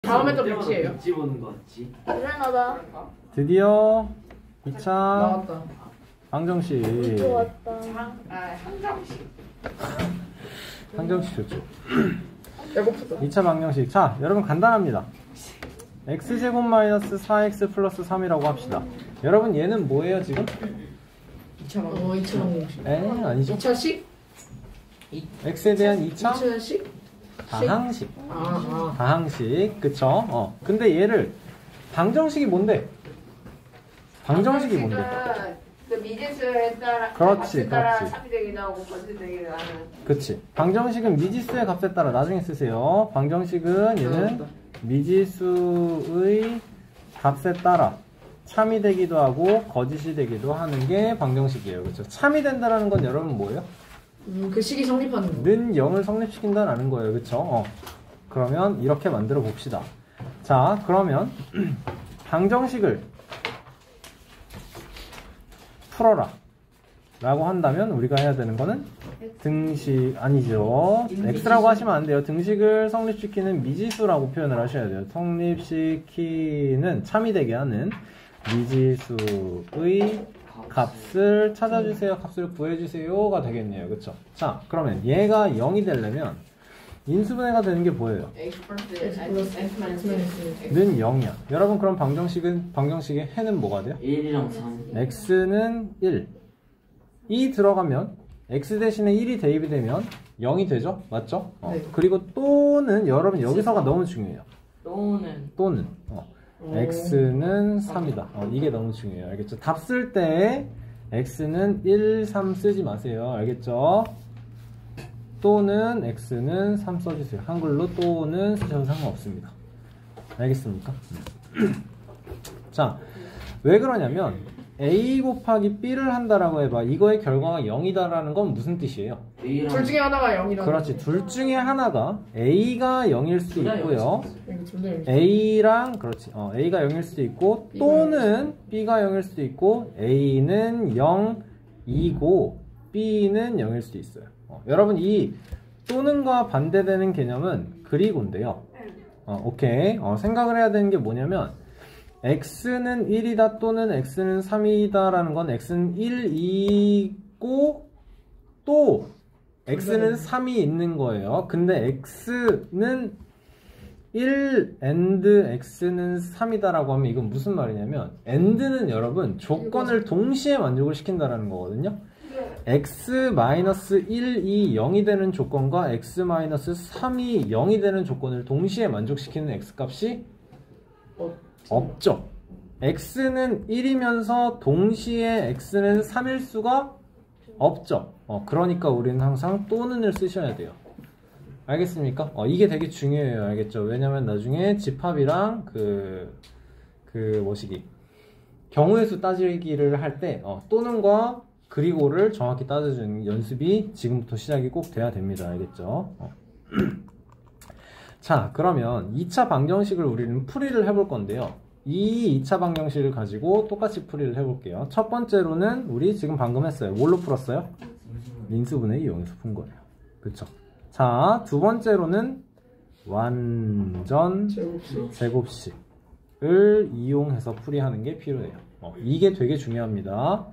다음에 또 백지예요. 백지 보는 거 같지? 대단하다. 드디어 2차 나왔다. 방정식. 좋았다. 방정식 좋죠. 배고프다. 2차 방정식. 자, 여러분 간단합니다. x제곱 마이너스 4x 플러스 3이라고 합시다. 여러분 얘는 뭐예요 지금? 2차 방정식. 아니죠. 2차식? x에 대한 2차 2차식? 다항식. 아. 다항식. 그쵸? 근데 얘를 방정식이 뭔데? 방정식이 뭔데? 그 미지수에 따라 그렇지, 따라 그렇지. 3이 되기도 하고 번지 되기도 하는. 그치. 방정식은 미지수의 값에 따라 나중에 쓰세요. 방정식은 얘는 미지수의 값에 따라 참이 되기도 하고 거짓이 되기도 하는 게 방정식이에요. 그렇죠? 참이 된다라는 건 여러분 뭐예요? 그 식이 성립하는 거. 는 0을 성립시킨다라는 거예요. 그렇죠? 그러면 이렇게 만들어 봅시다. 자, 그러면 방정식을 풀어라 라고 한다면 우리가 해야 되는 거는 등식 아니죠. x라고 하시면 안 돼요. 등식을 성립시키는 미지수라고 표현을 하셔야 돼요. 성립시키는 참이 되게 하는 미지수의 값을 찾아주세요. 값을 구해주세요가 되겠네요. 그쵸? 자, 그러면 얘가 0이 되려면 인수분해가 되는 게 뭐예요? x 는 0이야. 여러분 그럼 방정식의 해는 뭐가 돼요? 1이랑 3. x는 1. 2 들어가면 x 대신에 1이 대입이 되면 0이 되죠? 맞죠? 네. 그리고 또는 여러분 여기서가 너무 중요해요. 또는 x는 3이다. 이게 너무 중요해요. 알겠죠? 답 쓸 때 x는 1, 3 쓰지 마세요. 알겠죠? 또는 x는 3 써주세요. 한글로 또는 쓰셔도 상관없습니다. 알겠습니까? 자, 왜 그러냐면 a 곱하기 b를 한다라고 해봐. 이거의 결과가 0이다라는 건 무슨 뜻이에요? 둘 중에 하나가 0이라는. 그렇지. 둘 중에 하나가 a가 0일 수도 있고요. 둘 다 a랑 그렇지. a가 0일 수도 있고 또는 b가 0일 수도 있고 a는 0이고 b는 0일 수도 있어요. 여러분 이 또는과 반대되는 개념은 그리고인데요. 오케이. 생각을 해야 되는 게 뭐냐면 x는 1이다 또는 x는 3이다 라는 건 x는 1이고 또 x는 3이 있는 거예요. 근데 x는 1 and x는 3이다 라고 하면 이건 무슨 말이냐면 and는 여러분 조건을 동시에 만족을 시킨다라는 거거든요. x-1이 0이 되는 조건과 x-3이 0이 되는 조건을 동시에 만족시키는 x값이 없죠. x는 1이면서 동시에 x는 3일 수가 없죠. 그러니까 우리는 항상 또는을 쓰셔야 돼요. 알겠습니까? 이게 되게 중요해요. 알겠죠? 왜냐면 나중에 집합이랑 뭐시기 경우의 수 따지기를 할 때 또는과 그리고를 정확히 따져주는 연습이 지금부터 시작이 꼭 돼야 됩니다. 알겠죠? 자, 그러면 2차 방정식을 우리는 풀이를 해볼 건데요. 이 2차 방정식을 가지고 똑같이 풀이를 해볼게요. 첫 번째로는 우리 지금 방금 했어요. 뭘로 풀었어요? 인수분해 이용해서 푼 거예요. 그쵸? 자, 두 번째로는 완전 제곱식을 이용해서 풀이하는 게 필요해요. 이게 되게 중요합니다.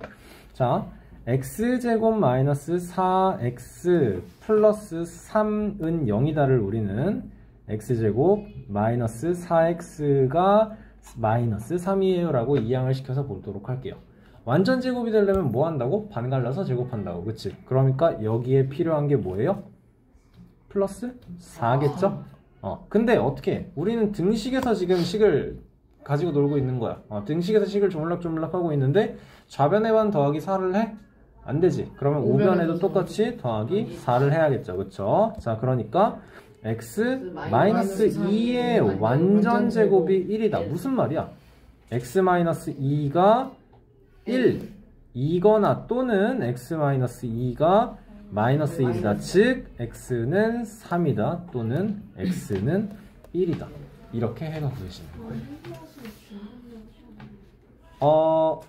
자, x제곱 마이너스 4x 플러스 3은 0이다를 우리는 x제곱 마이너스 4x가 마이너스 3이에요 라고 이항을 시켜서 보도록 할게요. 완전 제곱이 되려면 뭐 한다고? 반 갈라서 제곱한다고. 그치? 그러니까 여기에 필요한 게 뭐예요? 플러스 4겠죠? 근데 어떻게 해? 우리는 등식에서 지금 식을 가지고 놀고 있는 거야. 등식에서 식을 조물락조물락 하고 있는데 좌변의 반 더하기 4를 해? 안 되지. 그러면 우변에도 똑같이 더하기 4를 해야겠죠. 그쵸? 자, 그러니까 x-2의 완전 제곱이 1이다. 무슨 말이야? x-2가 1 이거나 또는 x-2가 마이너스 1이다. 즉 x는 3이다 또는 x는 1이다. 이렇게 해가 구해지는 거예요.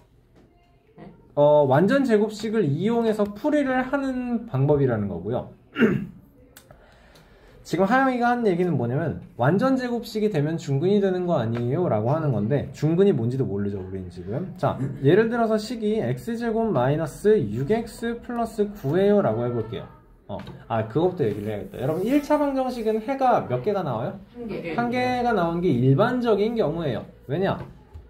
완전 제곱식을 이용해서 풀이를 하는 방법이라는 거고요. 지금 하영이가 한 얘기는 뭐냐면 완전 제곱식이 되면 중근이 되는 거 아니에요? 라고 하는 건데 중근이 뭔지도 모르죠 우리는 지금. 자, 예를 들어서 식이 x제곱 마이너스 6x 플러스 9예요 라고 해볼게요. 그것부터 얘기를 해야겠다. 여러분 1차 방정식은 해가 몇 개가 나와요? 한 개가 나온 게 일반적인 경우예요. 왜냐?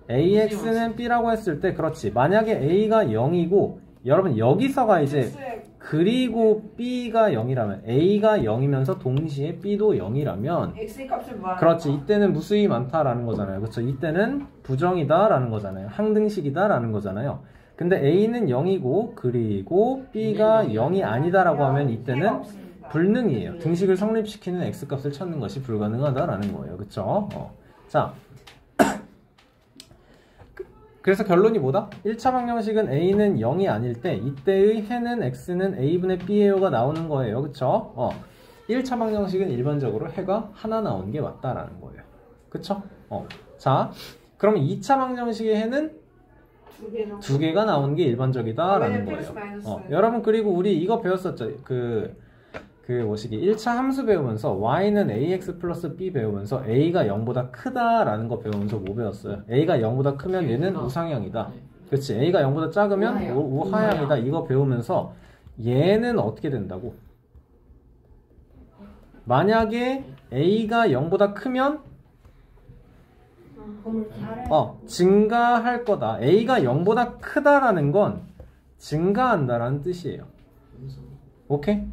ax는 b라고 했을 때 그렇지. 만약에 a가 0이고 여러분 여기서가 이제 그리고 b가 0이라면 a가 0이면서 동시에 b도 0이라면 x 값은 뭐? 그렇지. 이때는 무수히 많다라는 거잖아요. 그렇죠. 이때는 부정이다라는 거잖아요. 항등식이다라는 거잖아요. 근데 a는 0이고 그리고 b가 0이 아니다라고 하면 이때는 불능이에요. 등식을 성립시키는 x값을 찾는 것이 불가능하다라는 거예요. 그렇죠? 자, 그래서 결론이 뭐다? 1차 방정식은 a는 0이 아닐 때 이때의 해는 x는 a분의 b예요가 나오는 거예요. 그쵸? 1차 방정식은 일반적으로 해가 하나 나오는 게 맞다라는 거예요. 그쵸? 자, 그러면 2차 방정식의 해는 두 개가 나오는 게 일반적이다라는 거예요. 여러분 그리고 우리 이거 배웠었죠. 뭐시기 1차 함수 배우면서 y는 ax 플러스 b 배우면서 a가 0보다 크다라는 거 배우면서 뭐 배웠어요? a가 0보다 크면 얘는 우상향이다. 그렇지. a가 0보다 작으면 우하향이다. 이거 배우면서 얘는 어떻게 된다고? 만약에 a가 0보다 크면 증가할 거다. a가 0보다 크다라는 건 증가한다라는 뜻이에요. 오케이?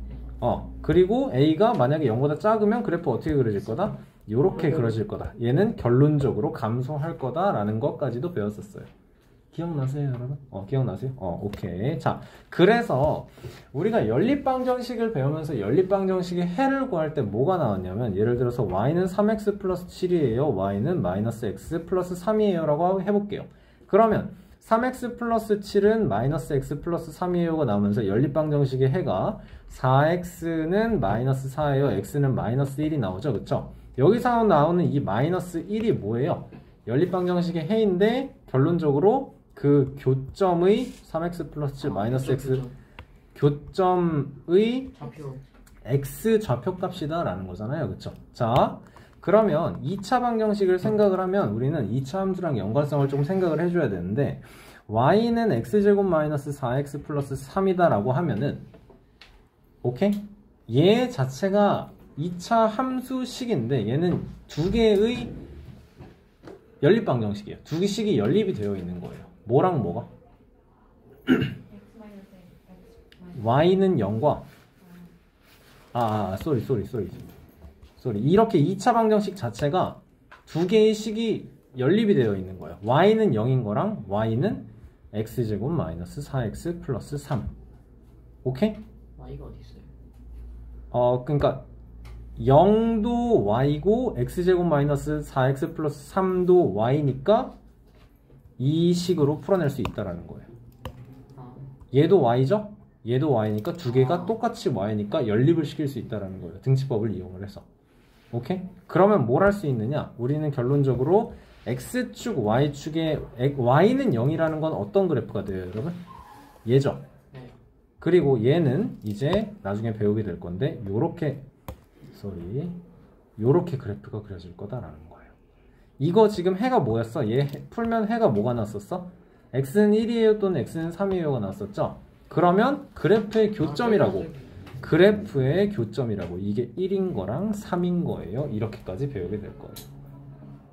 그리고 a가 만약에 0보다 작으면 그래프 어떻게 그려질 거다? 요렇게 그려질 거다. 얘는 결론적으로 감소할 거다라는 것까지도 배웠었어요. 기억나세요, 여러분? 기억나세요? 오케이. 자, 그래서 우리가 연립방정식을 배우면서 연립방정식의 해를 구할 때 뭐가 나왔냐면 예를 들어서 y는 3x 플러스 7이에요. y는 마이너스 x 플러스 3이에요. 라고 해볼게요. 그러면 3x 플러스 7은 마이너스 x 플러스 3이에요가 나오면서 연립방정식의 해가 4x는 마이너스 4예요. x는 마이너스 1이 나오죠. 그쵸? 여기서 나오는 이 마이너스 1이 뭐예요? 연립방정식의 해인데 결론적으로 그 교점의 3x 플러스 7 마이너스 x 교점의 x 좌표값이다 라는 거잖아요. 그쵸? 자, 그러면 2차 방정식을 생각을 하면 우리는 2차 함수랑 연관성을 좀 생각을 해줘야 되는데 y는 x제곱 마이너스 4x 플러스 3이다 라고 하면은 오케이? 얘 자체가 2차 함수식인데 얘는 두 개의 연립방정식이에요. 두 개씩이 연립이 되어 있는 거예요. 뭐랑 뭐가? y는 0과 쏘리 이렇게 2차 방정식 자체가 두 개의 식이 연립이 되어 있는 거예요. y는 0인 거랑 y는 x제곱 마이너스 4x 플러스 3 오케이? y가 어디 있어요? 그러니까 0도 y고 x제곱 마이너스 4x 플러스 3도 y니까 이 식으로 풀어낼 수 있다라는 거예요. 얘도 y죠? 얘도 y니까 두 개가 똑같이 y니까 연립을 시킬 수 있다라는 거예요. 등치법을 이용을 해서. 오케이? 그러면 뭘 할 수 있느냐? 우리는 결론적으로 x축, y축에 y는 0이라는 건 어떤 그래프가 돼요, 여러분? 얘죠? 네. 그리고 얘는 이제 나중에 배우게 될 건데 요렇게 그래프가 그려질 거다라는 거예요. 이거 지금 해가 뭐였어? 얘 풀면 해가 뭐가 났었어? x는 1이에요 또는 x는 3이에요가 났었죠? 그러면 그래프의 교점이라고 이게 1인 거랑 3인 거예요. 이렇게까지 배우게 될 거예요.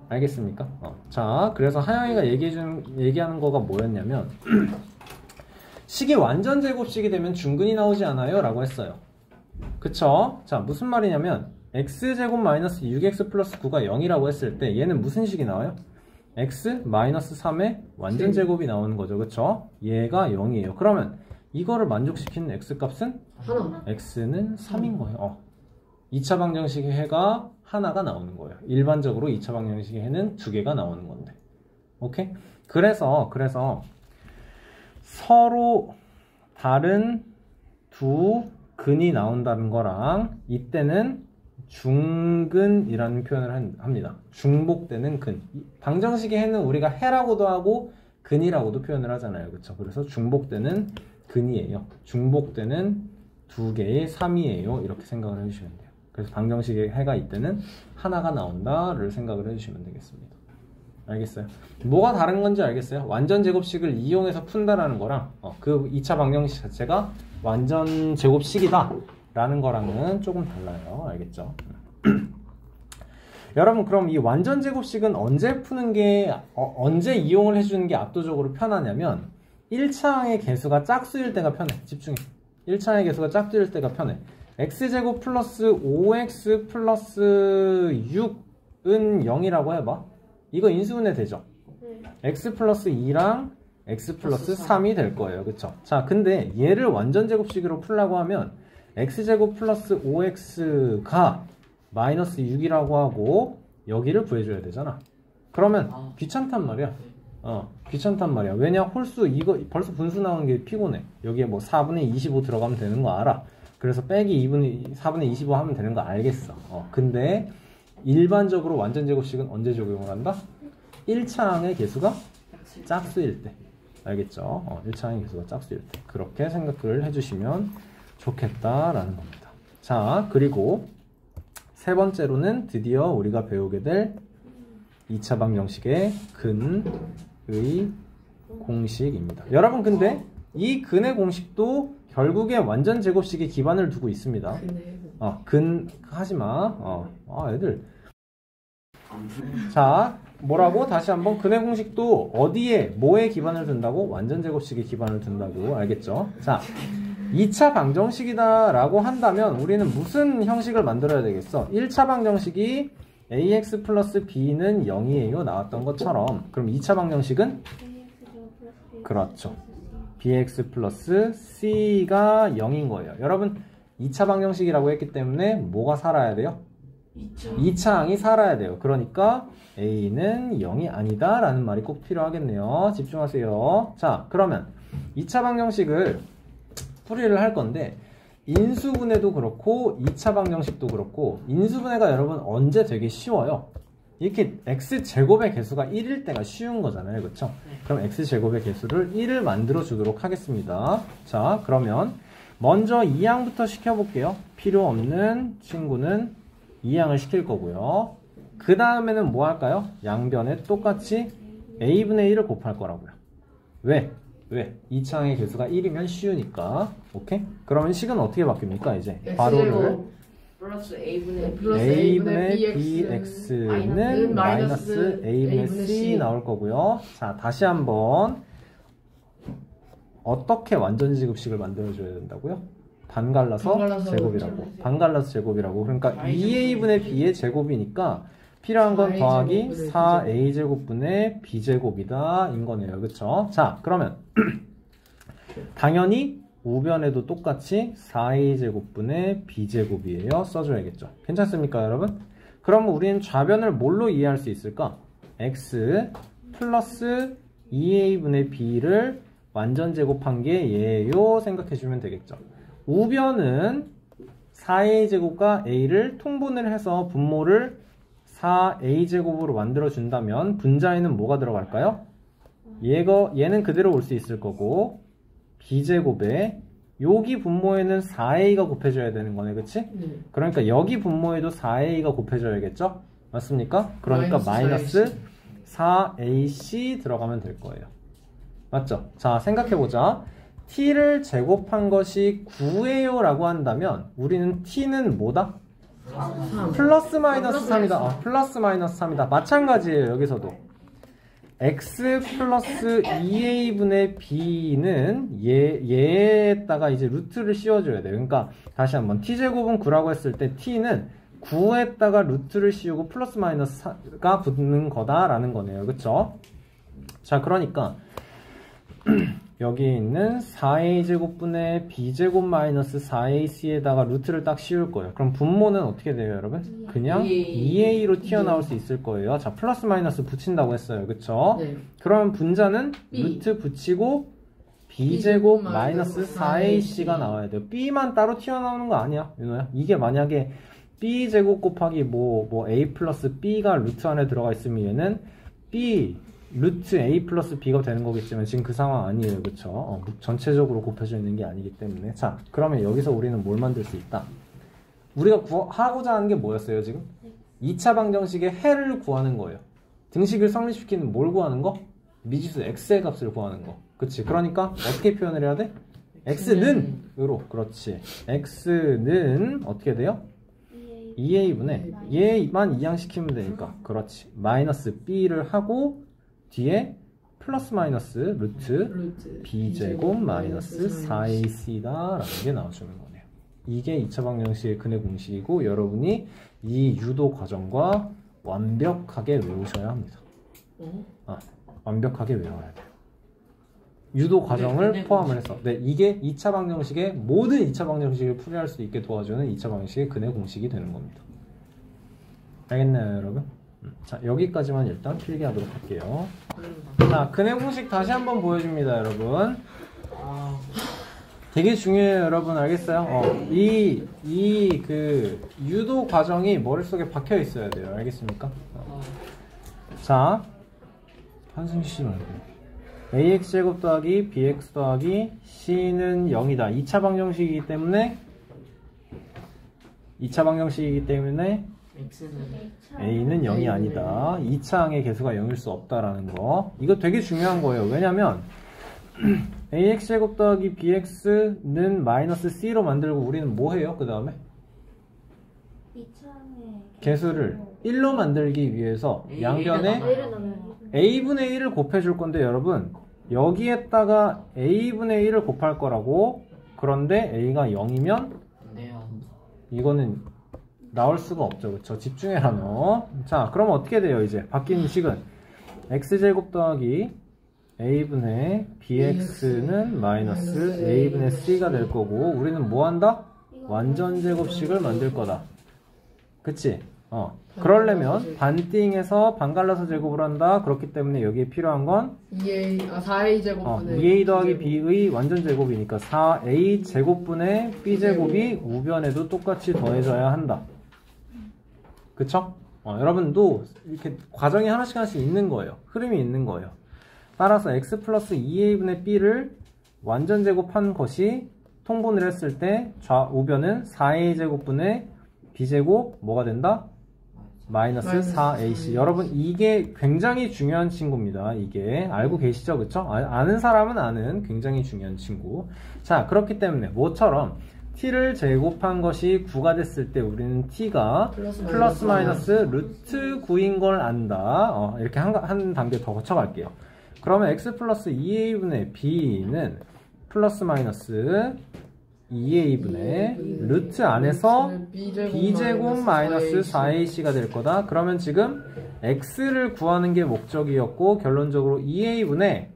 알겠습니까? 자, 그래서 하영이가 얘기하는 거가 뭐였냐면 식이 완전 제곱식이 되면 중근이 나오지 않아요? 라고 했어요. 그쵸? 자, 무슨 말이냐면 x제곱 마이너스 6x 플러스 9가 0이라고 했을 때 얘는 무슨 식이 나와요? x 마이너스 3의 완전 제곱이 나오는 거죠. 그쵸? 얘가 0이에요. 그러면 이거를 만족시키는 x값은? 하나. x는 3인 거예요. 2차 방정식의 해가 하나가 나오는 거예요. 일반적으로 2차 방정식의 해는 두 개가 나오는 건데. 오케이? 그래서 서로 다른 두 근이 나온다는 거랑 이때는 중근이라는 표현을 합니다. 중복되는 근. 방정식의 해는 우리가 해라고도 하고 근이라고도 표현을 하잖아요. 그렇죠? 그래서 중복되는 근이에요. 중복되는 두 개의 3이에요. 이렇게 생각을 해주시면 돼요. 그래서 방정식의 해가 이때는 하나가 나온다를 생각을 해주시면 되겠습니다. 알겠어요? 뭐가 다른 건지 알겠어요? 완전 제곱식을 이용해서 푼다라는 거랑 그 2차 방정식 자체가 완전 제곱식이다 라는 거랑은 조금 달라요. 알겠죠? 여러분, 그럼 이 완전 제곱식은 언제 푸는 게 언제 이용을 해주는 게 압도적으로 편하냐면 1차항의 개수가 짝수일 때가 편해. 집중해. 1차항의 개수가 짝수일 때가 편해. x제곱 플러스 5x 플러스 6은 0이라고 해봐. 이거 인수분해 되죠? x 플러스 2랑 x 플러스 3이 될 거예요. 그쵸? 자, 근데 얘를 완전 제곱식으로 풀라고 하면 x제곱 플러스 5x가 마이너스 6이라고 하고 여기를 구해줘야 되잖아. 그러면 귀찮단 말이야. 귀찮단 말이야. 왜냐? 홀수 이거 벌써 분수 나오는 게 피곤해. 여기에 뭐 4분의 25 들어가면 되는 거 알아. 그래서 빼기 4분의 25 하면 되는 거 알겠어. 근데 일반적으로 완전 제곱식은 언제 적용을 한다? 1차항의 개수가 짝수일 때. 알겠죠? 1차항의 개수가 짝수일 때. 그렇게 생각을 해주시면 좋겠다라는 겁니다. 자, 그리고 세 번째로는 드디어 우리가 배우게 될 2차 방정식의 근의 공식입니다. 여러분, 근데 이 근의 공식도 결국에 완전 제곱식의 기반을 두고 있습니다. 근 하지마. 애들. 자, 뭐라고? 다시 한번 근의 공식도 어디에 뭐에 기반을 둔다고? 완전 제곱식의 기반을 둔다고. 알겠죠? 자, 2차 방정식이다 라고 한다면 우리는 무슨 형식을 만들어야 되겠어? 1차 방정식이 ax 플러스 b는 0이에요 나왔던 것처럼, 그럼 2차 방정식은? 그렇죠, bx 플러스 c가 0인 거예요. 여러분, 2차 방정식이라고 했기 때문에 뭐가 살아야 돼요? 2차항이 살아야 돼요. 그러니까 a는 0이 아니다 라는 말이 꼭 필요하겠네요. 집중하세요. 자, 그러면 2차 방정식을 풀이를 할 건데, 인수분해도 그렇고 2차 방정식도 그렇고, 인수분해가 여러분 언제 되게 쉬워요? 이렇게 x제곱의 개수가 1일 때가 쉬운 거잖아요. 그렇죠? 그럼 x제곱의 개수를 1을 만들어 주도록 하겠습니다. 자, 그러면 먼저 2항부터 시켜볼게요. 필요 없는 친구는 2항을 시킬 거고요. 그 다음에는 뭐 할까요? 양변에 똑같이 a분의 1을 곱할 거라고요. 왜? 2차항의 개수가 1이면 쉬우니까. 오케이? 그러면 식은 어떻게 바뀝니까? 이제 괄호를 플러스 a분의 a분의 bx는 마이너스 a분의 c 나올 거고요. 자, 다시 한번 어떻게 완전 제곱식을 만들어줘야 된다고요? 반갈라서 제곱이라고. 반갈라서 제곱이라고. 그러니까 2a분의 b의 제곱이니까 필요한 건 더하기 4a제곱분의 b제곱이다 인 거네요. 그쵸? 자, 그러면 당연히 우변에도 똑같이 4a제곱분의 b제곱이에요. 써줘야겠죠. 괜찮습니까, 여러분? 그럼 우리는 좌변을 뭘로 이해할 수 있을까? x 플러스 2a분의 b를 완전 제곱한 게 얘예요 생각해주면 되겠죠. 우변은 4a제곱과 a를 통분을 해서 분모를 4a제곱으로 만들어준다면 분자에는 뭐가 들어갈까요? 얘는 그대로 올 수 있을 거고, b제곱에 여기 분모에는 4a가 곱해져야 되는 거네. 그치? 그러니까 여기 분모에도 4a가 곱해져야겠죠? 맞습니까? 그러니까 마이너스 4ac 들어가면 될 거예요. 맞죠? 자, 생각해보자. t를 제곱한 것이 9예요 라고 한다면 우리는 t는 뭐다? 플러스 마이너스 3이다. 플러스 마이너스 3이다. 마찬가지예요. 여기서도 x 플러스 2a분의 b는 얘에다가 이제 루트를 씌워줘야 돼요. 그러니까 다시 한번 t제곱은 9라고 했을 때 t는 9에다가 루트를 씌우고 플러스 마이너스가 붙는 거다라는 거네요. 그쵸? 자, 그러니까 여기 있는 4a제곱분의 b제곱 마이너스 4ac에다가 루트를 딱 씌울 거예요. 그럼 분모는 어떻게 돼요, 여러분? 그냥 2a로 튀어나올 수 있을 거예요. 자, 플러스 마이너스 붙인다고 했어요. 그쵸? 네. 그러면 분자는 루트 붙이고 b제곱 마이너스 4ac가 나와야 돼요. b만 따로 튀어나오는 거 아니야, 윤호야? 이게 만약에 b제곱 곱하기 뭐 a 플러스 b가 루트 안에 들어가 있으면 얘는 b 루트 a 플러스 b가 되는 거겠지만 지금 그 상황 아니에요. 그쵸? 전체적으로 곱해져 있는 게 아니기 때문에. 자, 그러면 여기서 우리는 뭘 만들 수 있다? 우리가 하고자 하는 게 뭐였어요 지금? 2차 방정식의 해를 구하는 거예요. 등식을 성립시키는 뭘 구하는 거? 미지수 x의 값을 구하는 거. 그치? 그러니까 어떻게 표현을 해야 돼? x는 으로. 그렇지. x는 어떻게 돼요? 2a분의 얘만 이항시키면 되니까. 그렇지. 마이너스 b를 하고 뒤에 플러스 마이너스 루트 b제곱 마이너스 4ac다 라는 게 나와주는 거네요. 이게 2차 방정식의 근해 공식이고 여러분이 이 유도 과정과 완벽하게 외우셔야 합니다. 완벽하게 외워야 돼요. 유도 과정을 포함을 해서. 네, 이게 2차 방정식의 모든 2차 방정식을 풀이할 수 있게 도와주는 2차 방정식의 근해 공식이 되는 겁니다. 알겠나요, 여러분? 자, 여기까지만 일단 필기 하도록 할게요. 자, 근해 공식 다시 한번 보여줍니다, 여러분. 되게 중요해요, 여러분. 알겠어요? 그 유도 과정이 머릿속에 박혀 있어야 돼요. 알겠습니까? 자, 한승 씨 말고. ax제곱 더하기 bx 더하기 c는 0이다. 2차 방정식이기 때문에 a는 0이 아니다. 2차항의 개수가 0일 수 없다라는 거. 이거 되게 중요한 거예요. 왜냐면 ax제곱 더하기 bx는 마이너스 c로 만들고 우리는 뭐 해요? 그 다음에 개수를 1로 만들기 위해서 양변에 a분의 1을 곱해줄 건데 여러분 여기에다가 a분의 1을 곱할 거라고. 그런데 a가 0이면 이거는 나올 수가 없죠. 그쵸? 집중해라 너. 자, 그럼 어떻게 돼요? 이제 바뀐 식은 x제곱 더하기 a분의 bx는 마이너스 a분의 c가 될 거고 우리는 뭐 한다? 완전 제곱식을 만들 거다. 그치? 그러려면 반띵해서 반갈라서 제곱을 한다. 그렇기 때문에 여기에 필요한 건 4a 제곱분의 2a 더하기 b의 완전 제곱이니까 4a 제곱분의 b제곱이 우변에도 똑같이 더해져야 한다. 그쵸? 여러분도 이렇게 과정이 하나씩 있는 거예요. 흐름이 있는 거예요. 따라서 x 플러스 2a분의 b를 완전 제곱한 것이 통분을 했을 때 우변은 4a 제곱분의 b제곱 뭐가 된다? 마이너스 4ac. 여러분 이게 굉장히 중요한 친구입니다. 이게 알고 계시죠? 그쵸? 아는 사람은 아는 굉장히 중요한 친구. 자, 그렇기 때문에 뭐처럼 t를 제곱한 것이 9가 됐을 때 우리는 t가 플러스 마이너스 루트 9인 걸 안다. 이렇게 한 단계 더 거쳐갈게요. 그러면 x 플러스 2a분의 b는 플러스 마이너스 2a분의 루트 안에서 b제곱 마이너스 4ac가 될 거다. 그러면 지금 x를 구하는 게 목적이었고 결론적으로 2a분의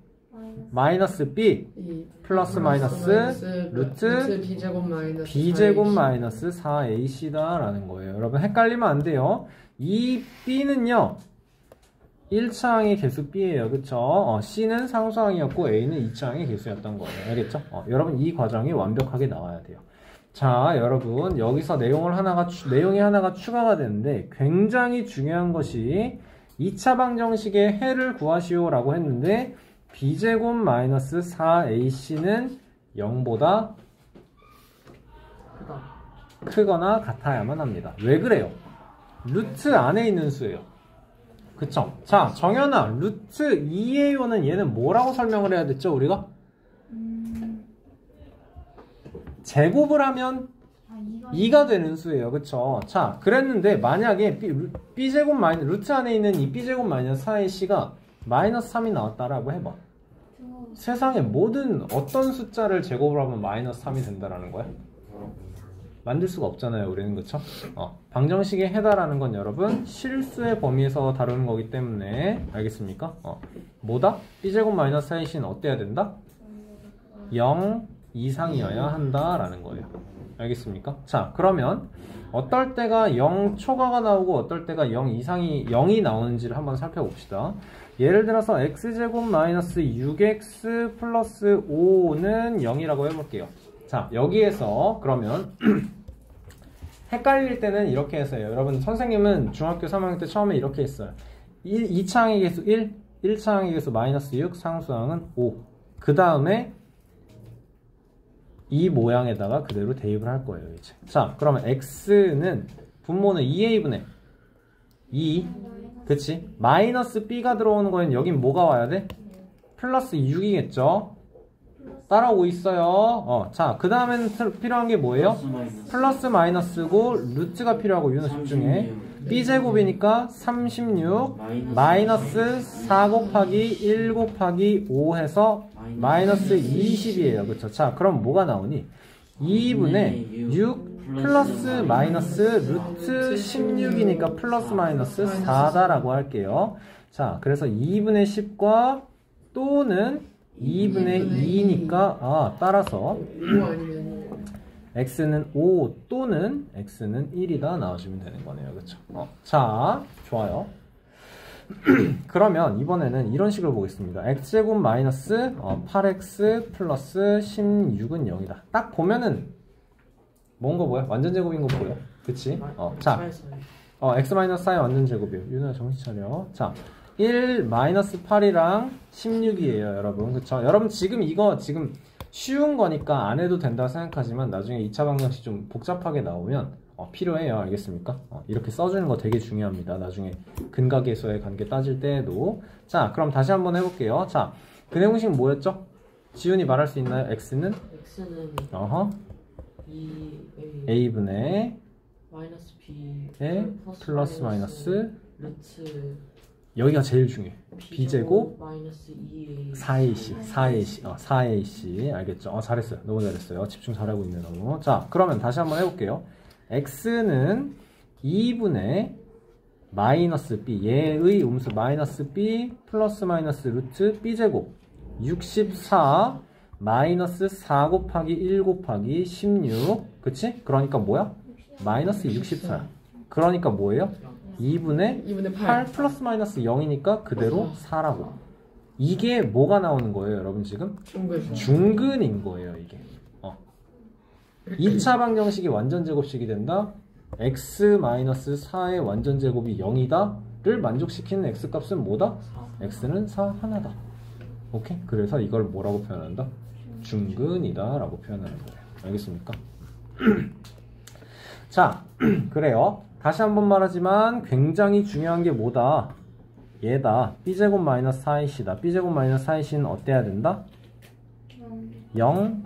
마이너스 b 플러스 마이너스 루트 b제곱 마이너스 4ac다 라는 거예요. 여러분 헷갈리면 안 돼요. 이 b는요 1차항의 개수 b예요. 그쵸? c는 상수항이었고 a는 2차항의 개수였던 거예요. 알겠죠? 여러분 이 과정이 완벽하게 나와야 돼요. 자, 여러분 여기서 내용이 하나가 추가가 되는데 굉장히 중요한 것이 2차 방정식의 해를 구하시오 라고 했는데 b제곱 마이너스 4ac는 0보다 크거나 같아야만 합니다. 왜 그래요? 루트 안에 있는 수예요. 그쵸? 자, 정연아, 루트 2a5는 얘는 뭐라고 설명을 해야 됐죠, 우리가? 제곱을 하면 2가 되는 수예요. 그쵸? 자, 그랬는데 만약에 b제곱 루트 안에 있는 이 b제곱 마이너스 4ac가 마이너스 3이 나왔다라고 해봐. 세상에 모든 어떤 숫자를 제곱을 하면 마이너스 3이 된다라는 거야? 만들 수가 없잖아요, 우리는. 그쵸? 방정식의 해다라는 건 여러분 실수의 범위에서 다루는 거기 때문에 알겠습니까? 뭐다? b제곱 마이너스 4ac는 어때야 된다? 0 이상이어야 한다라는 거예요. 알겠습니까? 자, 그러면 어떨 때가 0 초과가 나오고 어떨 때가 0 이상이 0이 나오는지를 한번 살펴봅시다. 예를 들어서 x제곱 마이너스 6x 플러스 5는 0이라고 해볼게요. 자, 여기에서 그러면 헷갈릴 때는 이렇게 했어요. 여러분 선생님은 중학교 3학년 때 처음에 이렇게 했어요. 2차항의 개수 1, 1차항의 개수 마이너스 6, 상수항은 5. 그 다음에 이 모양에다가 그대로 대입을 할 거예요. 이제. 자, 그러면 x는 분모는 2a분의 2, 그치? 마이너스 b가 들어오는 거는 여긴 뭐가 와야 돼? 플러스 6이겠죠? 따라오고 있어요. 자, 그 다음엔 필요한 게 뭐예요? 플러스 마이너스고 루트가 필요하고 유는 집중해. b제곱이니까 36 마이너스 4 곱하기 1 곱하기 5 해서 마이너스 20이에요. 그쵸? 자, 그럼 뭐가 나오니? 2분의 6 플러스 마이너스 루트 16이니까 플러스 마이너스 4다라고 할게요. 자, 그래서 2분의 10과 또는 2분의 2니까 따라서 5 아니면 x는 5 또는 x는 1이다 나와주면 되는 거네요. 그쵸? 자, 좋아요. 그러면 이번에는 이런 식으로 보겠습니다. x제곱 마이너스 8x 플러스 16은 0이다. 딱 보면은 뭔가 뭐야? 완전제곱인 거 보여? 그치? 자, x 마이너스 4의 완전제곱이에요. 윤아 정신 차려. 자, 1 마이너스 8이랑 16이에요, 여러분. 그쵸? 여러분 지금 이거 지금 쉬운 거니까 안 해도 된다고 생각하지만 나중에 2차 방정식 좀 복잡하게 나오면 필요해요. 알겠습니까? 이렇게 써주는 거 되게 중요합니다. 나중에 근각에서의 관계 따질 때에도. 자, 그럼 다시 한번 해볼게요. 자, 근의 공식 뭐였죠? 지훈이 말할 수 있나요? x는? x는 2a a분의 마이너스 b 플러스 마이너스 루트 여기가 제일 중요해. b제곱 마이너스 2a 4ac 알겠죠? 잘했어요. 너무 잘했어요. 집중 잘하고 있네 너무. 자, 그러면 다시 한번 해볼게요. x는 2분의 마이너스 b 얘의 음수 마이너스 b 플러스 마이너스 루트 b제곱 64 마이너스 4 곱하기 1 곱하기 16 그치? 그러니까 뭐야? 마이너스 64 그러니까 뭐예요? 2분의 8 플러스 마이너스 0이니까 그대로 4라고. 이게 뭐가 나오는 거예요 여러분 지금? 중근인 거예요 이게. 2차 방정식이 완전제곱식이 된다. x-4의 완전제곱이 0이다 를 만족시키는 x값은 뭐다? x는 4 하나다. 오케이? 그래서 이걸 뭐라고 표현한다? 중근이다 라고 표현하는 거예요. 알겠습니까? 자, 그래요. 다시 한번 말하지만 굉장히 중요한 게 뭐다? 얘다. b제곱 마이너스 4ac다. b제곱 마이너스 4ac는 어때야 된다? 0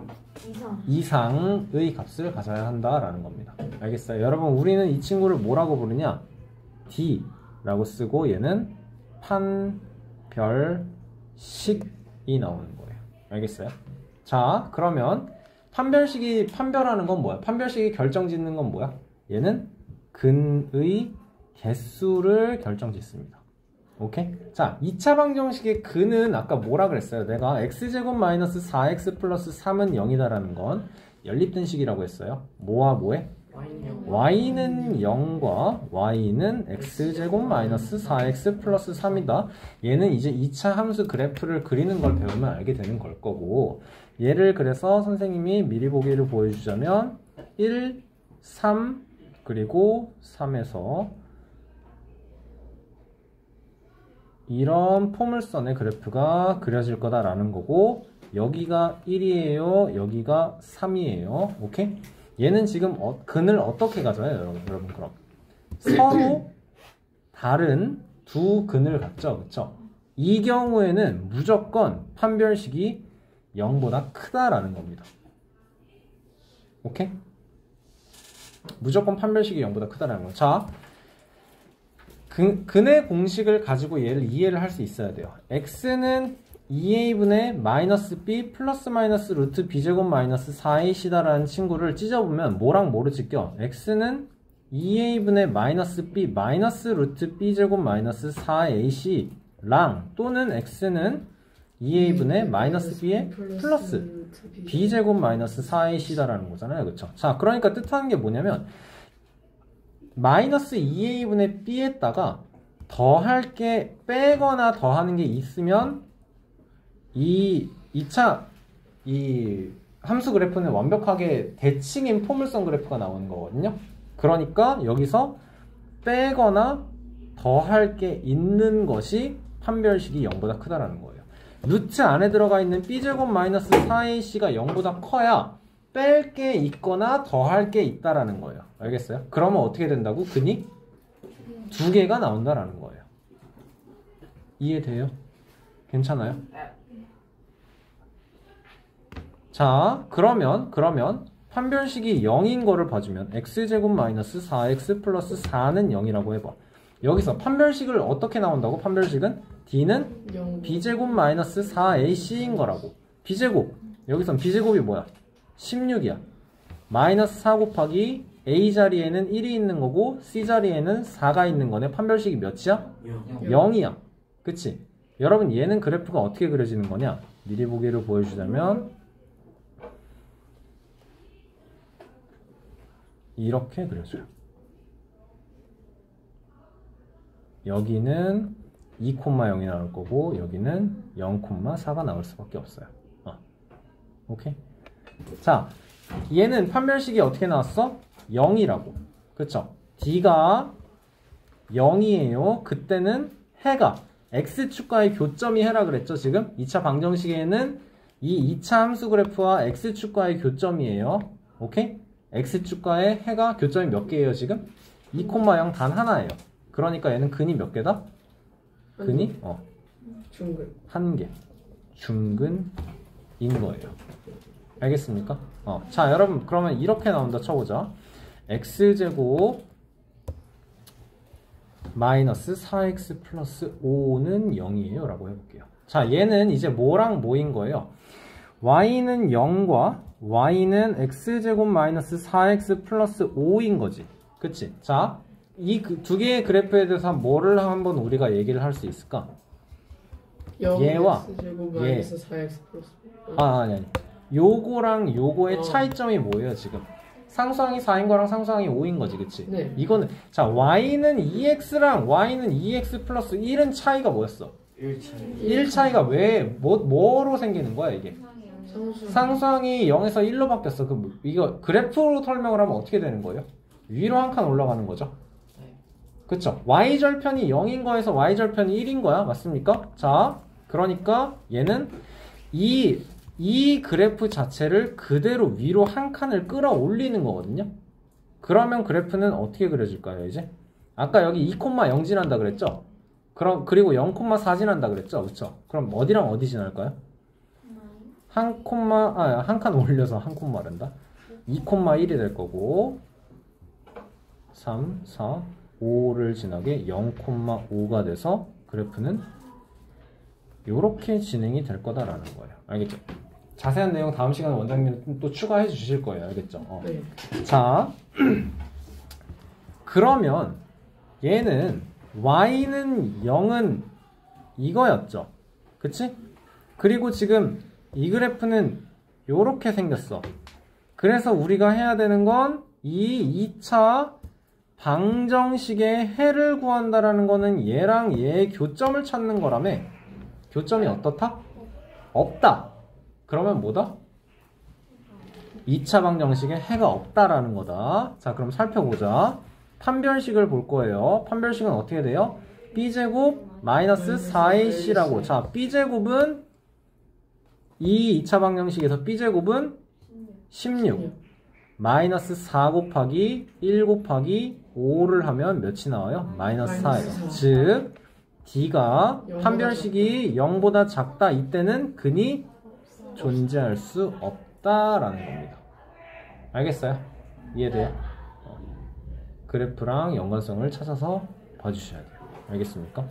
이상의 값을 가져야 한다라는 겁니다. 알겠어요? 여러분 우리는 이 친구를 뭐라고 부르냐? D라고 쓰고 얘는 판별식이 나오는 거예요. 알겠어요? 자, 그러면 판별하는 건 뭐야? 판별식이 결정짓는 건 뭐야? 얘는 근의 개수를 결정짓습니다. 오케이? 자, 2차 방정식의 근은 아까 뭐라 그랬어요? 내가 x제곱 마이너스 4x 플러스 3은 0이다라는 건 연립등식이라고 했어요. 뭐와 뭐해? y는 0과 y는 x제곱 마이너스 4x 플러스 3이다. 얘는 이제 2차 함수 그래프를 그리는 걸 배우면 알게 되는 걸 거고, 얘를 그래서 선생님이 미리 보기를 보여주자면 1, 3, 그리고 3에서 이런 포물선의 그래프가 그려질 거다라는 거고, 여기가 1이에요. 여기가 3이에요. 오케이? 얘는 지금 근을 어떻게 가져요, 여러분? 그럼 서로 다른 두 근을 갖죠. 그쵸? 이 경우에는 무조건 판별식이 0보다 크다라는 겁니다. 오케이? 무조건 판별식이 0보다 크다라는 거예요. 자, 근의 공식을 가지고 얘를 이해를 할 수 있어야 돼요. x는 2a분의 마이너스 b 플러스 마이너스 루트 b제곱 마이너스 4ac다라는 친구를 찢어보면 뭐랑 뭐를 찍겨? x는 2a분의 마이너스 b 마이너스 루트 b제곱 마이너스 4ac랑 또는 x는 2a분의 마이너스 b의 플러스 b제곱 마이너스 4ac다라는 거잖아요. 그쵸? 자, 그러니까 뜻하는 게 뭐냐면 마이너스 2a분의 b에다가 더할 게 빼거나 더하는 게 있으면 이 2차 이 함수 그래프는 완벽하게 대칭인 포물선 그래프가 나오는 거거든요. 그러니까 여기서 빼거나 더할 게 있는 것이 판별식이 0보다 크다라는 거예요. 루트 안에 들어가 있는 b제곱 마이너스 4ac가 0보다 커야 뺄 게 있거나 더할 게 있다라는 거예요. 알겠어요? 그러면 어떻게 된다고? 근이 두 개가 나온다라는 거예요. 이해돼요? 괜찮아요? 자, 그러면 판별식이 0인 거를 봐주면 x제곱 마이너스 4x 플러스 4는 0이라고 해봐. 여기서 판별식을 어떻게 나온다고? 판별식은 d는 b제곱 마이너스 4ac인 거라고. b제곱, 여기선 b제곱이 뭐야? 16이야. 마이너스 4 곱하기 a 자리에는 1이 있는 거고 c 자리에는 4가 있는 거네. 판별식이 몇이야? 0이야. 그치? 여러분 얘는 그래프가 어떻게 그려지는 거냐? 미리 보기를 보여주자면 이렇게 그려줘요. 여기는 2,0이 나올 거고 여기는 0,4가 나올 수밖에 없어요. 오케이? 자, 얘는 판별식이 어떻게 나왔어? 0이라고. 그쵸? D가 0이에요. 그때는 해가 X축과의 교점이 해라 그랬죠, 지금? 2차 방정식에는 이 2차 함수 그래프와 X축과의 교점이에요. 오케이? X축과의 해가 교점이 몇 개예요, 지금? 2,0 단 하나예요. 그러니까 얘는 근이 몇 개다? 근이? 중근. 한 개. 중근인 거예요. 알겠습니까? 자, 여러분, 그러면 이렇게 나온다 쳐보자. x제곱 마이너스 4x 플러스 5는 0이에요 라고 해볼게요. 자, 얘는 이제 뭐랑 뭐인 거예요? y는 0과 y는 x제곱 마이너스 4x 플러스 5인 거지. 그치? 자, 이 두 개의 그래프에 대해서 뭐를 한번 우리가 얘기를 할 수 있을까? 얘와 얘. 4x 플러스 아니. 요거랑 요거의 차이점이 뭐예요, 지금? 상수항이 4인 거랑 상수항이 5인 거지, 그치? 네. 이거는, 자, y는 2x랑 y는 2x 플러스 1은 차이가 뭐였어? 1 차이가 왜, 뭐로 생기는 거야, 이게? 상수항이 0에서 1로 바뀌었어. 이거 그래프로 설명을 하면 어떻게 되는 거예요? 위로 한 칸 올라가는 거죠? 그쵸? y절편이 0인 거에서 y절편이 1인 거야. 맞습니까? 자, 그러니까 얘는 이 그래프 자체를 그대로 위로 한 칸을 끌어올리는 거거든요. 그러면 그래프는 어떻게 그려질까요, 이제? 아까 여기 2,0 지난다 그랬죠? 그리고 0,4 지난다 그랬죠? 그쵸? 그럼 어디랑 어디 지날까요? 한 칸 올려서 한 콤마란다. 2,1이 될 거고 3, 4, 5를 지나게 0,5가 돼서 그래프는 이렇게 진행이 될 거다라는 거예요. 알겠죠? 자세한 내용 다음 시간에 원장님은 또 추가해 주실 거예요. 알겠죠? 네. 자, 그러면 얘는 y는 0은 이거였죠. 그치? 그리고 지금 이 그래프는 이렇게 생겼어. 그래서 우리가 해야 되는 건 이 2차 방정식의 해를 구한다라는 거는 얘랑 얘의 교점을 찾는 거라며. 교점이 어떻다? 없다. 그러면 뭐다? 2차 방정식에 해가 없다라는 거다. 자, 그럼 살펴보자. 판별식을 볼 거예요. 판별식은 어떻게 돼요? b제곱 마이너스 4ac라고. 자, b제곱은 이 2차 방정식에서 b제곱은 16. 마이너스 4 곱하기 1 곱하기 5를 하면 몇이 나와요? 마이너스 4예요. 즉 D가 판별식이 0보다 작다. 이때는 근이 존재할 수 없다라는 겁니다. 알겠어요? 이해돼요? 그래프랑 연관성을 찾아서 봐주셔야 돼요. 알겠습니까?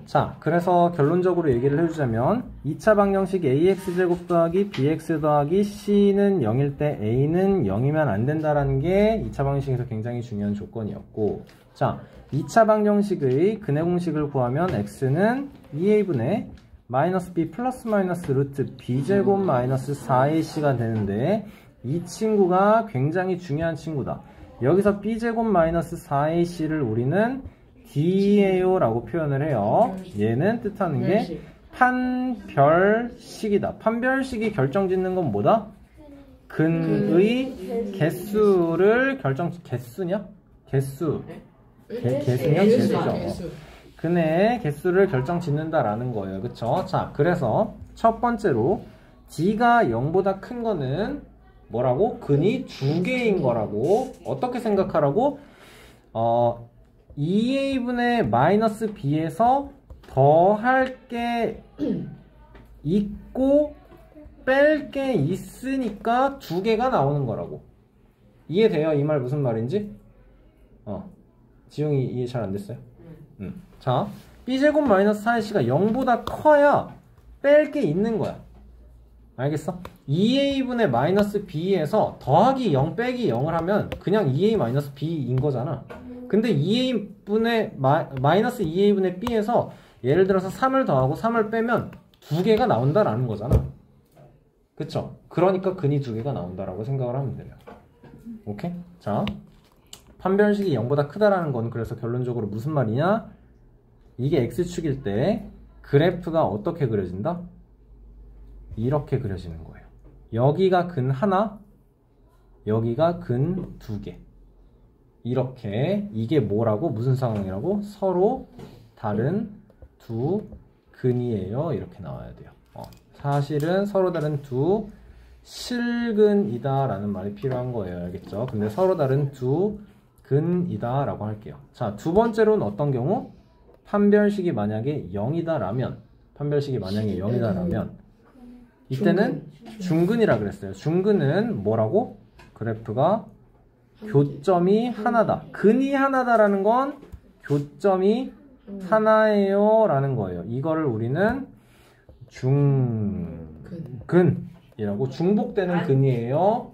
자, 그래서 결론적으로 얘기를 해주자면 2차 방정식 ax제곱 더하기 bx 더하기 c는 0일 때 a는 0이면 안 된다라는 게 2차 방정식에서 굉장히 중요한 조건이었고, 자, 2차 방정식의 근해 공식을 구하면 x는 2a분의 마이너스 b 플러스 마이너스 루트 b제곱 마이너스 4ac가 되는데 이 친구가 굉장히 중요한 친구다. 여기서 b제곱 마이너스 4ac를 우리는 D예요 라고 표현을 해요. 얘는 뜻하는 게 판별식이다. 판별식이 결정짓는 건 뭐다? 근의 개수를 개수냐? 개수냐? 개수죠. 근의 개수를 결정짓는다라는 거예요. 그쵸? 자, 그래서 첫 번째로 D가 0보다 큰 거는 뭐라고? 근이 두 개인 거라고. 어떻게 생각하라고? 2a분의 마이너스 b에서 더할 게 있고 뺄 게 있으니까 두 개가 나오는 거라고. 이해돼요? 이 말 무슨 말인지? 지용이 이해 잘 안 됐어요? 자, b제곱 마이너스 4ac가 0보다 커야 뺄 게 있는 거야. 알겠어? 2a분의 마이너스 b에서 더하기 0 빼기 0을 하면 그냥 2a 마이너스 b인 거잖아. 근데 2a분의 마이너스 2a분의 b에서 예를 들어서 3을 더하고 3을 빼면 두 개가 나온다라는 거잖아. 그쵸? 그러니까 근이 두 개가 나온다라고 생각을 하면 돼요. 오케이? 자, 판별식이 0보다 크다라는 건 그래서 결론적으로 무슨 말이냐? 이게 x축일 때 그래프가 어떻게 그려진다? 이렇게 그려지는 거예요. 여기가 근 하나, 여기가 근 두 개. 이렇게. 이게 뭐라고? 무슨 상황이라고? 서로 다른 두 근이에요. 이렇게 나와야 돼요. 사실은 서로 다른 두 실근이다 라는 말이 필요한 거예요. 알겠죠? 근데 서로 다른 두 근이다 라고 할게요. 자, 두 번째로는 어떤 경우? 판별식이 만약에 0이다 라면, 판별식이 만약에 0이다 라면 이때는 중근이라 그랬어요. 중근은 뭐라고? 그래프가 교점이 하나다. 근이 하나다라는 건 교점이 하나예요 라는 거예요. 이거를 우리는 중근이라고, 중복되는 근이에요.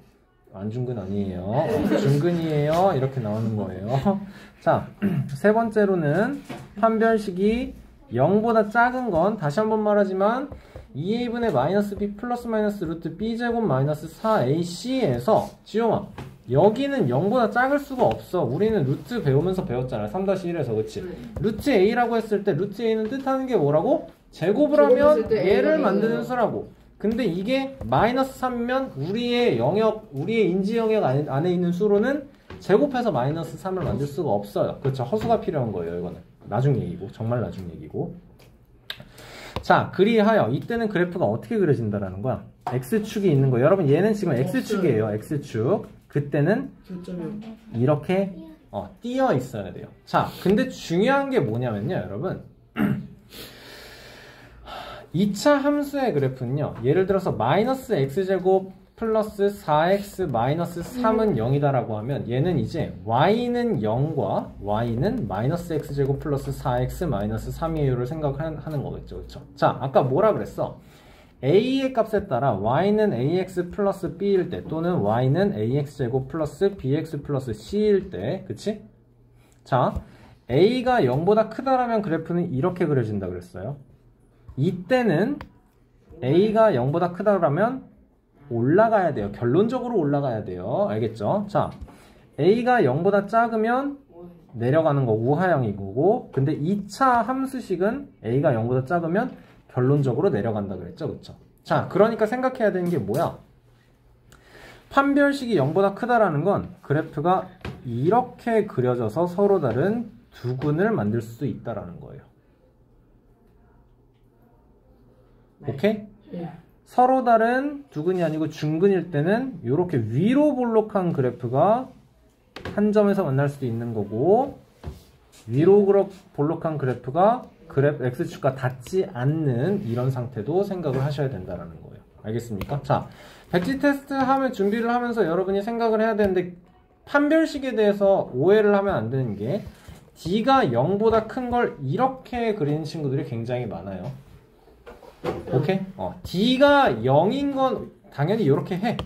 안중근 아니에요. 중근이에요. 이렇게 나오는 거예요. 자, 세 번째로는 판별식이 0보다 작은 건 다시 한번 말하지만 2a분의 마이너스 b 플러스 마이너스 루트 b제곱 마이너스 4ac에서 지용아, 여기는 0보다 작을 수가 없어. 우리는 루트 배우면서 배웠잖아. 3-1에서. 그치? 루트 a라고 했을 때 루트 a는 뜻하는 게 뭐라고? 제곱을 하면 얘를 만드는 수라고. 근데 이게 마이너스 3이면 우리의 영역, 우리의 인지 영역 안에 있는 수로는 제곱해서 마이너스 3을 만들 수가 없어요. 그렇죠? 허수가 필요한 거예요. 이거는 나중 얘기고, 정말 나중 얘기고. 자, 그리하여 이때는 그래프가 어떻게 그려진다라는 거야? x축이 있는 거예요. 여러분, 얘는 지금 x축이에요. x축. 그때는 이렇게 띄어 있어야 돼요. 자, 근데 중요한 게 뭐냐면요, 여러분. 2차 함수의 그래프는요, 예를 들어서 마이너스 x제곱 플러스 4x 마이너스 3은 0이다 라고 하면 얘는 이제 y는 0과 y는 마이너스 x제곱 플러스 4x 마이너스 3이에요를 생각하는 거겠죠. 그렇죠? 자, 아까 뭐라 그랬어? a의 값에 따라 y는 ax 플러스 b일 때 또는 y는 ax제곱 플러스 bx 플러스 c일 때, 그치? 자, a가 0보다 크다라면 그래프는 이렇게 그려진다 그랬어요. 이때는 a가 0보다 크다라면 올라가야 돼요. 결론적으로 올라가야 돼요. 알겠죠? 자, a가 0보다 작으면 내려가는 거 우하형인 거고, 근데 2차 함수식은 a가 0보다 작으면 결론적으로 내려간다 그랬죠? 그쵸? 자, 그러니까 생각해야 되는 게 뭐야? 판별식이 0보다 크다라는 건 그래프가 이렇게 그려져서 서로 다른 두 근을 만들 수 있다라는 거예요. 오케이? 서로 다른 두 근이 아니고 중근일 때는 이렇게 위로 볼록한 그래프가 한 점에서 만날 수도 있는 거고, 위로 볼록한 그래프가 x축과 닿지 않는 이런 상태도 생각을 하셔야 된다는 거예요. 알겠습니까? 자, 백지 테스트 하면 준비를 하면서 여러분이 생각을 해야 되는데, 판별식에 대해서 오해를 하면 안 되는 게 D가 0보다 큰 걸 이렇게 그리는 친구들이 굉장히 많아요. 오케이? D가 0인 건 당연히 이렇게 해.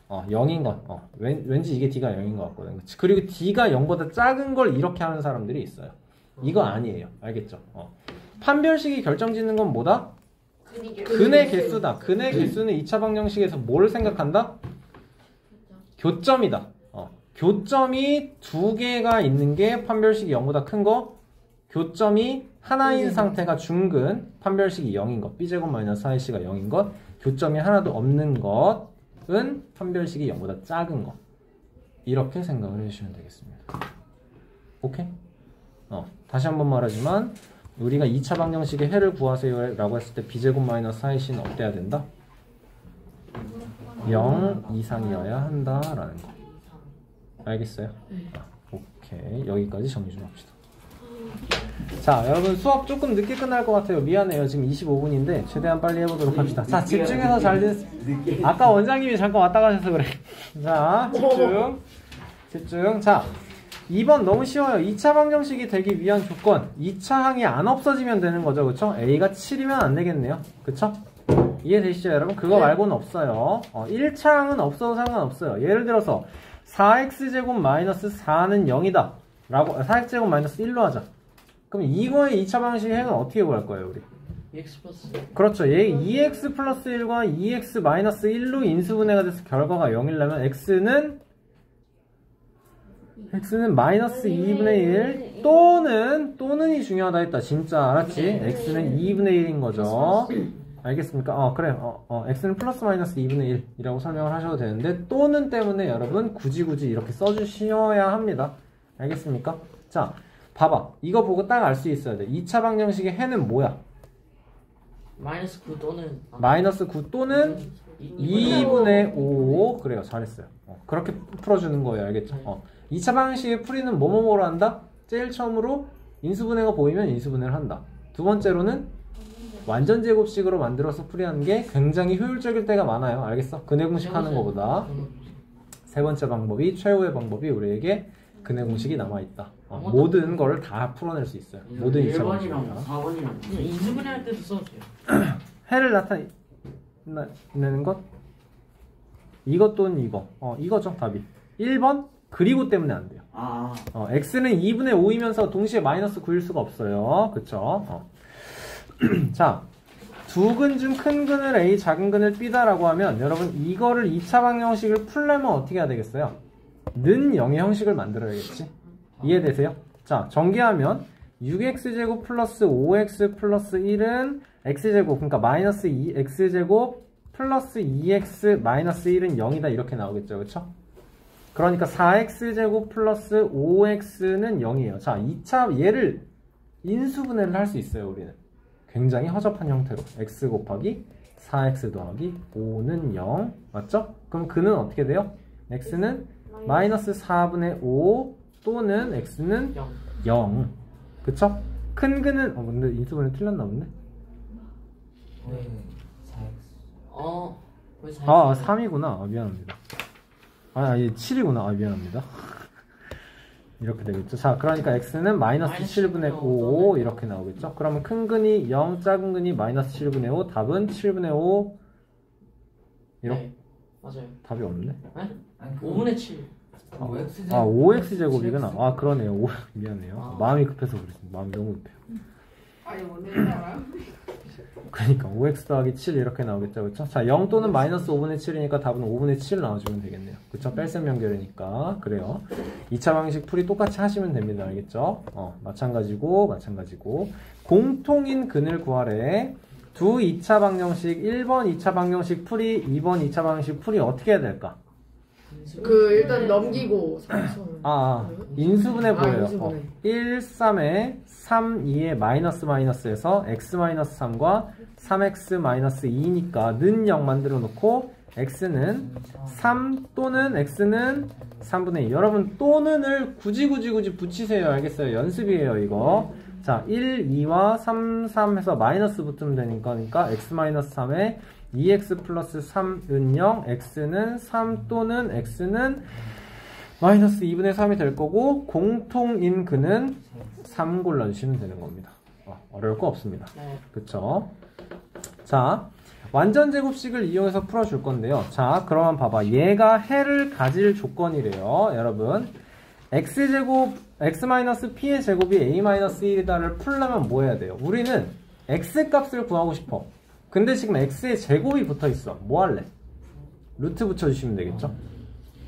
0인 건. 왠지 이게 D가 0인 것 같거든. 그치? 그리고 D가 0보다 작은 걸 이렇게 하는 사람들이 있어요. 이거 아니에요. 알겠죠? 판별식이 결정짓는 건 뭐다? 근의 개수다. 근의 개수는 2차 방정식에서 뭘 생각한다? 교점이다. 교점이 두 개가 있는 게 판별식이 0보다 큰 거, 교점이 하나인 상태가 중근, 판별식이 0인 것, b제곱 마이너스 4ac가 0인 것, 교점이 하나도 없는 것은 판별식이 0보다 작은 것. 이렇게 생각을 해주시면 되겠습니다. 오케이? 다시 한번 말하지만 우리가 2차 방정식의 해를 구하세요 라고 했을 때 b제곱 마이너스 4ac는 어때야 된다? 0 이상이어야 한다라는 거. 알겠어요? 오케이. 여기까지 정리 좀 합시다. 자, 여러분 수업 조금 늦게 끝날 것 같아요. 미안해요. 지금 25분인데 최대한 빨리 해보도록 합시다. 자, 집중해서 잘 아까 원장님이 잠깐 왔다 가셔서 그래. 자, 집중. 자, 2번 너무 쉬워요. 2차 방정식이 되기 위한 조건. 2차 항이 안 없어지면 되는 거죠. 그쵸? A가 7이면 안 되겠네요. 그쵸? 이해되시죠, 여러분? 그거 말고는 없어요. 1차 항은 없어도 상관없어요. 예를 들어서 4x제곱 마이너스 4는 0이다. 라고 4x제곱 마이너스 1로 하자. 그럼 이거의 2차 방정식의 행은 어떻게 구할 거예요, 우리? 2x 플러스 그렇죠. 얘 2x 플러스 1과 2x 마이너스 1로 인수분해가 돼서 결과가 0이려면 x는 마이너스 2분의 1 또는이 중요하다 했다. 진짜 알았지? x는 2분의 1인 거죠. 알겠습니까? 그래. x는 플러스 마이너스 2분의 1이라고 설명을 하셔도 되는데 또는 때문에 여러분 굳이 이렇게 써주셔야 합니다. 알겠습니까? 자, 봐봐. 이거 보고 딱 알 수 있어야 돼. 2차 방정식의 해는 뭐야? 마이너스 9 또는 마이너스 9 또는 2분의 5. 그래요. 잘했어요. 그렇게 풀어주는 거예요. 알겠죠? 2차 방정식의 풀이는 뭐뭐뭐로 한다? 제일 처음으로 인수분해가 보이면 인수분해를 한다. 두 번째로는 완전 제곱식으로 만들어서 풀이하는 게 굉장히 효율적일 때가 많아요. 알겠어? 근해 공식 하는 것보다. 세 번째 방법이 최후의 방법이 우리에게 근해 공식이 남아있다. 모든 걸 다 풀어낼 수 있어요. 모든 2차 방정식이랑 4번이랑 인수분해 할 때도 써도 돼요. 해를 나타내는 것? 이것 또는 이거. 이거죠, 답이. 1번 그리고 때문에 안 돼요. x는 2분의 5이면서 동시에 마이너스 9일 수가 없어요. 그쵸? 자, 두 근 중 큰 근을 A, 작은 근을 B다라고 하면 여러분 이거를 2차 방정식을 풀려면 어떻게 해야 되겠어요? 는 0의 형식을 만들어야겠지. 이해되세요? 자, 전개하면 6x제곱 플러스 5x 플러스 1은 x제곱, 그러니까 마이너스 2x제곱 플러스 2x 마이너스 1은 0이다 이렇게 나오겠죠. 그쵸? 그러니까 4x제곱 플러스 5x는 0이에요. 자, 2차 얘를 인수분해를 할 수 있어요. 우리는 굉장히 허접한 형태로 x 곱하기 4x 더하기 5는 0 맞죠? 그럼 그는 어떻게 돼요? x는 마이너스 4분의 5 또는 x는 0 그쵸? 큰 근은 근데 인수분해 틀렸나 본데? 왜 4x? 3이구나. 미안합니다. 아니 7이구나. 미안합니다. 이렇게 되겠죠. 자, 그러니까 x는 마이너스 7분의 5 이렇게 나오겠죠. 그러면 큰 근이 0, 작은 근이 마이너스 7분의 5 답은 7분의 5 이렇게. 네, 맞아요. 답이 없네. 네? 5분의 7 5x제곱이구나. 그러네요. 미안해요. 마음이 급해서 그랬습니다. 마음이 너무 급해요. 아니 오늘 알아요? 그러니까 5x 더하기 7 이렇게 나오겠죠. 그쵸? 자, 0 또는 마이너스 5분의 7이니까 답은 5분의 7 나와주면 되겠네요. 그쵸? 뺄셈 연결이니까. 그래요. 2차 방정식 풀이 똑같이 하시면 됩니다. 알겠죠? 마찬가지고 공통인 근을 구하래. 두 2차 방정식 1번 2차 방정식 풀이 2번 2차 방정식 풀이 어떻게 해야 될까? 일단 넘기고 인수분해 보여요. 인수분해. 1, 3에 3, 2에 마이너스에서 x 3과 3x 2니까 는 0 만들어 놓고 x는 3 또는 x는 3분의 2. 여러분 또는을 굳이 붙이세요. 알겠어요? 연습이에요 이거. 자, 1, 2와 3 해서 마이너스 붙으면 되니까 x 3에 2x 플러스 3은 0, x는 3 또는 x는 마이너스 2분의 3이 될 거고 공통인 근은 3 골라주시면 되는 겁니다. 어려울 거 없습니다. 그쵸? 자, 완전 제곱식을 이용해서 풀어줄 건데요. 자, 그러면 봐봐. 얘가 해를 가질 조건이래요. 여러분 x제곱 x-p의 제곱이 a-1이다를 풀려면 뭐 해야 돼요? 우리는 x 값을 구하고 싶어. 근데 지금 x의 제곱이 붙어있어. 뭐 할래? 루트 붙여주시면 되겠죠?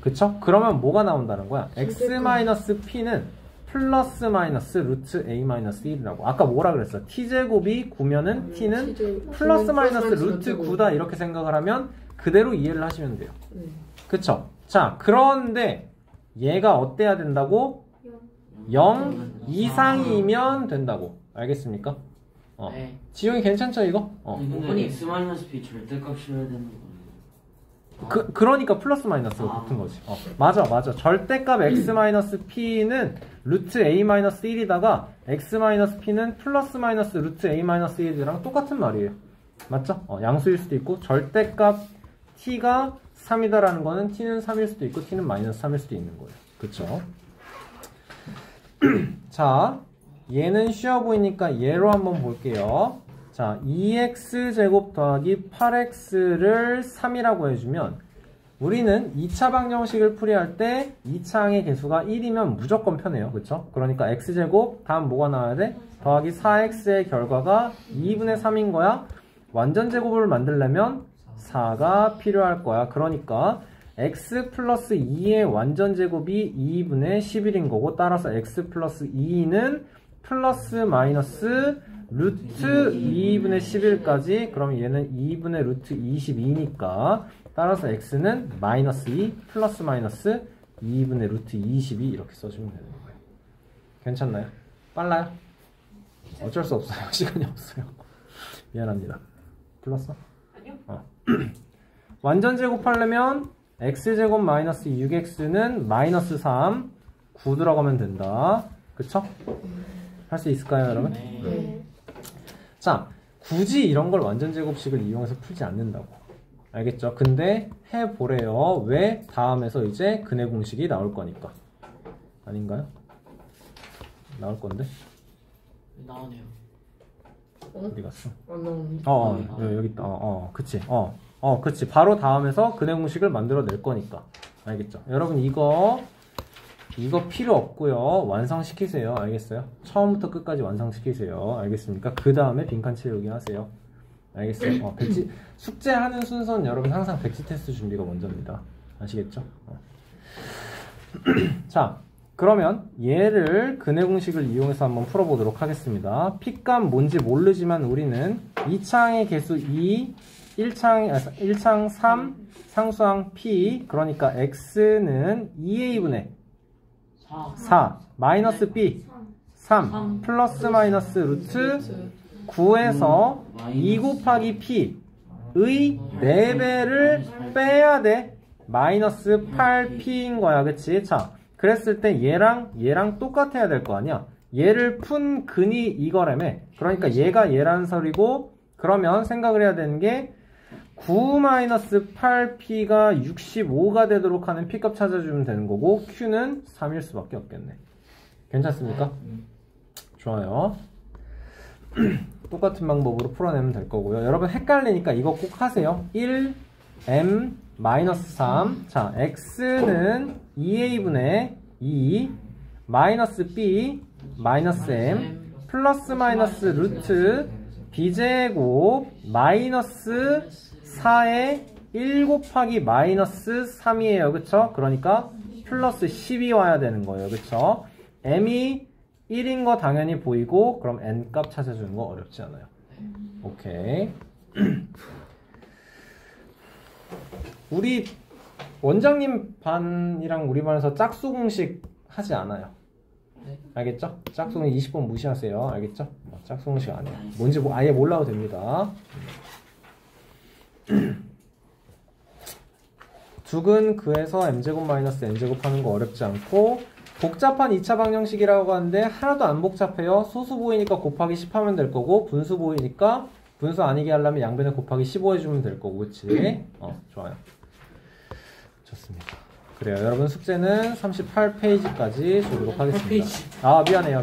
그쵸? 그러면 뭐가 나온다는 거야? x-p는 플러스 마이너스 루트 a-1이라고. 아까 뭐라 그랬어? t제곱이 9면은 t는 플러스 마이너스 루트 9다 이렇게 생각을 하면 그대로 이해를 하시면 돼요. 그쵸? 자, 그런데 얘가 어때야 된다고? 0 이상이면 된다고. 알겠습니까? 네. 지용이 괜찮죠 이거? 근데 x-p 절대값이어야 되는 거예요. 그러니까 플러스 마이너스가 붙은 거지. 맞아. 절대값 x-p는 루트 a-1이다가 x-p는 플러스 마이너스 루트 a-1이랑 똑같은 말이에요. 맞죠? 양수일 수도 있고, 절대값 t가 3이다라는 거는 t는 3일 수도 있고, t는 마이너스 3일 수도 있는 거예요. 그쵸? 자, 얘는 쉬워 보이니까 얘로 한번 볼게요. 자, 2x제곱 더하기 8x를 3이라고 해주면 우리는 2차 방정식을 풀이할 때 2차항의 개수가 1이면 무조건 편해요. 그쵸? 그러니까 x제곱 다음 뭐가 나와야 돼? 더하기 4x의 결과가 2분의 3인 거야. 완전 제곱을 만들려면 4가 필요할 거야. 그러니까 x 플러스 2의 완전 제곱이 2분의 11인 거고, 따라서 x 플러스 2는 플러스 마이너스 루트 2분의 11까지, 그럼 얘는 2분의 루트 22니까 따라서 x는 마이너스 2 플러스 마이너스 2분의 루트 22 이렇게 써주면 되는 거예요. 괜찮나요? 빨라요? 어쩔 수 없어요. 시간이 없어요. 미안합니다. 불렀어? 아니요. 완전 제곱하려면 x제곱 마이너스 6x는 마이너스 3 9 들어가면 된다. 그쵸? 할 수 있을까요, 여러분? 네. 자, 굳이 이런 걸 완전 제곱식을 이용해서 풀지 않는다고. 알겠죠? 근데 해보래요. 왜? 다음에서 이제 근해 공식이 나올 거니까. 아닌가요? 나올 건데? 나오네요. 어디 갔어? 여기 있다. 그치. 그치. 바로 다음에서 근해 공식을 만들어낼 거니까. 알겠죠? 여러분, 이거 필요 없고요. 완성시키세요. 알겠어요? 처음부터 끝까지 완성시키세요. 알겠습니까? 그 다음에 빈칸 채우기 하세요. 알겠어요? 숙제하는 순서는 여러분 항상 백지 테스트 준비가 먼저입니다. 아시겠죠? 자, 그러면 얘를 근해 공식을 이용해서 한번 풀어보도록 하겠습니다. p값 뭔지 모르지만 우리는 2차항의 개수 2, 1차항 3, 상수항 p, 그러니까 x는 2a분의 4 마이너스 b 3 플러스 마이너스 루트 9에서 2 곱하기 p의 4배를 빼야 돼. 마이너스 8p인 거야. 그치? 자, 그랬을 때 얘랑 똑같아야 될 거 아니야. 얘를 푼 근이 이거라며. 그러니까 얘가 얘란 소리고, 그러면 생각을 해야 되는 게 9-8p가 65가 되도록 하는 p값 찾아주면 되는 거고, q는 3일 수밖에 없겠네. 괜찮습니까? 좋아요. 똑같은 방법으로 풀어내면 될 거고요. 여러분 헷갈리니까 이거 꼭 하세요. 1m-3. 자, x는 2a분의 2 마이너스 b 마이너스 m 플러스 마이너스 루트 b제곱 마이너스 4의 1 곱하기 마이너스 3이에요. 그쵸? 그러니까 플러스 10이 와야 되는 거예요. 그쵸? m이 1인 거 당연히 보이고, 그럼 n 값 찾아주는 거 어렵지 않아요. 오케이. 우리 원장님 반이랑 우리 반에서 짝수 공식 하지 않아요. 알겠죠? 짝수 공식 20번 무시하세요. 알겠죠? 짝수 공식 아니에요. 뭔지 아예 몰라도 됩니다. 두근 그에서 m제곱 마이너스 n제곱 하는 거 어렵지 않고, 복잡한 2차 방정식이라고 하는데 하나도 안 복잡해요. 소수 보이니까 곱하기 10 하면 될 거고, 분수 보이니까 분수 아니게 하려면 양변에 곱하기 15 해주면 될 거고, 그치? 좋아요. 좋습니다. 그래요. 여러분 숙제는 38페이지까지 주도록 하겠습니다. 아, 미안해요.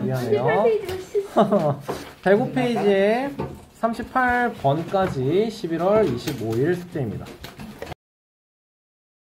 105페이지에 38번까지 11월 25일 숙제입니다.